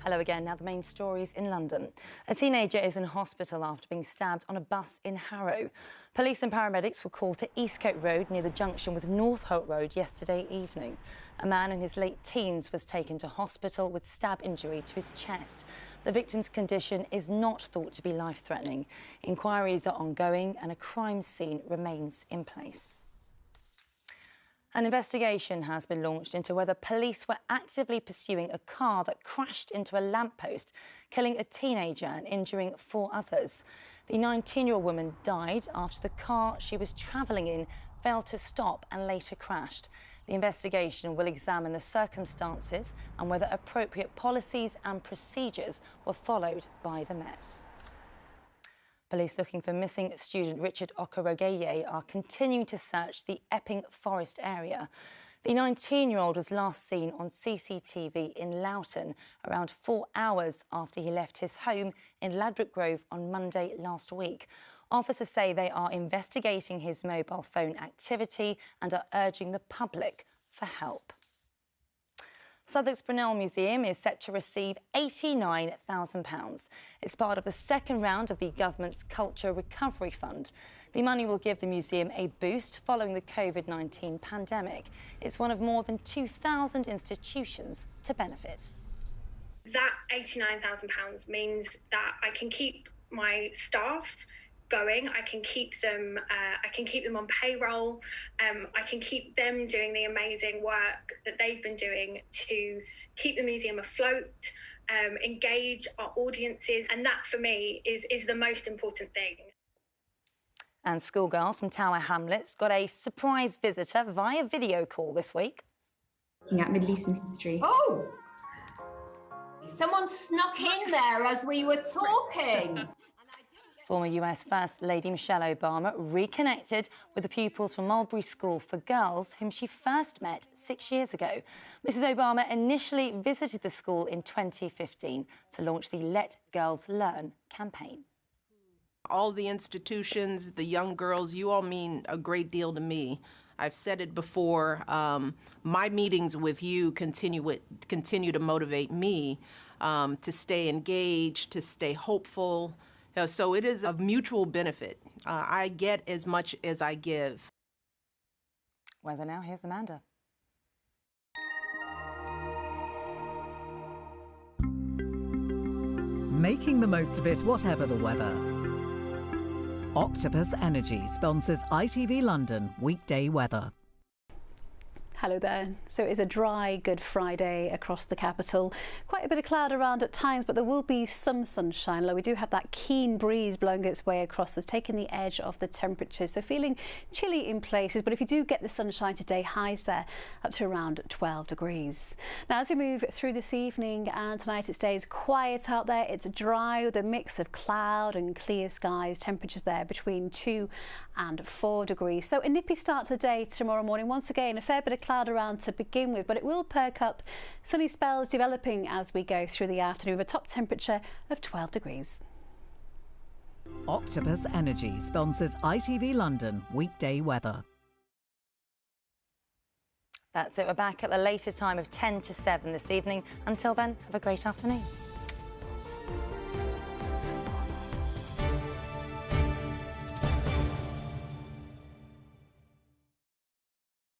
Hello again. Now the main stories in London. A teenager is in hospital after being stabbed on a bus in Harrow. Police and paramedics were called to Eastcote Road near the junction with North Holt Road yesterday evening. A man in his late teens was taken to hospital with stab injury to his chest. The victim's condition is not thought to be life-threatening. Inquiries are ongoing and a crime scene remains in place. An investigation has been launched into whether police were actively pursuing a car that crashed into a lamppost, killing a teenager and injuring 4 others. The 19-year-old woman died after the car she was travelling in failed to stop and later crashed. The investigation will examine the circumstances and whether appropriate policies and procedures were followed by the Met. Police looking for missing student Richard Okorogeye are continuing to search the Epping Forest area. The 19-year-old was last seen on CCTV in Loughton around 4 hours after he left his home in Ladbroke Grove on Monday last week. Officers say they are investigating his mobile phone activity and are urging the public for help. Southwark's Brunel Museum is set to receive £89,000. It's part of the second round of the government's Culture Recovery Fund. The money will give the museum a boost following the COVID-19 pandemic. It's one of more than 2,000 institutions to benefit. That £89,000 means that I can keep my staff going. I can keep them on payroll. I can keep them doing the amazing work that they've been doing to keep the museum afloat, engage our audiences, and that for me is the most important thing. And schoolgirls from Tower Hamlets got a surprise visitor via video call this week. Looking at Middle Eastern history. Oh! Someone snuck in there as we were talking. Former US First Lady Michelle Obama reconnected with the pupils from Mulberry School for Girls, whom she first met 6 years ago. Mrs Obama initially visited the school in 2015 to launch the Let Girls Learn campaign. All the institutions, the young girls, you all mean a great deal to me. I've said it before, my meetings with you continue to motivate me to stay engaged, to stay hopeful. So it is of mutual benefit. I get as much as I give. Weather now, here's Amanda. Making the most of it, whatever the weather. Octopus Energy sponsors ITV London weekday weather. Hello there. So it is a dry Good Friday across the capital. Quite a bit of cloud around at times, but there will be some sunshine. Although we do have that keen breeze blowing its way across us, taking the edge off the temperatures. So feeling chilly in places, but if you do get the sunshine today, highs there up to around 12 degrees. Now, as we move through this evening and tonight, it stays quiet out there. It's dry with a mix of cloud and clear skies. Temperatures there between 2 and 4 degrees. So a nippy start to the day tomorrow morning. Once again, a fair bit of cloud around to begin with, but it will perk up. Sunny spells developing as we go through the afternoon with a top temperature of 12 degrees. Octopus Energy sponsors ITV London weekday weather. That's it. We're back at the later time of 10 to 7 this evening. Until then, have a great afternoon.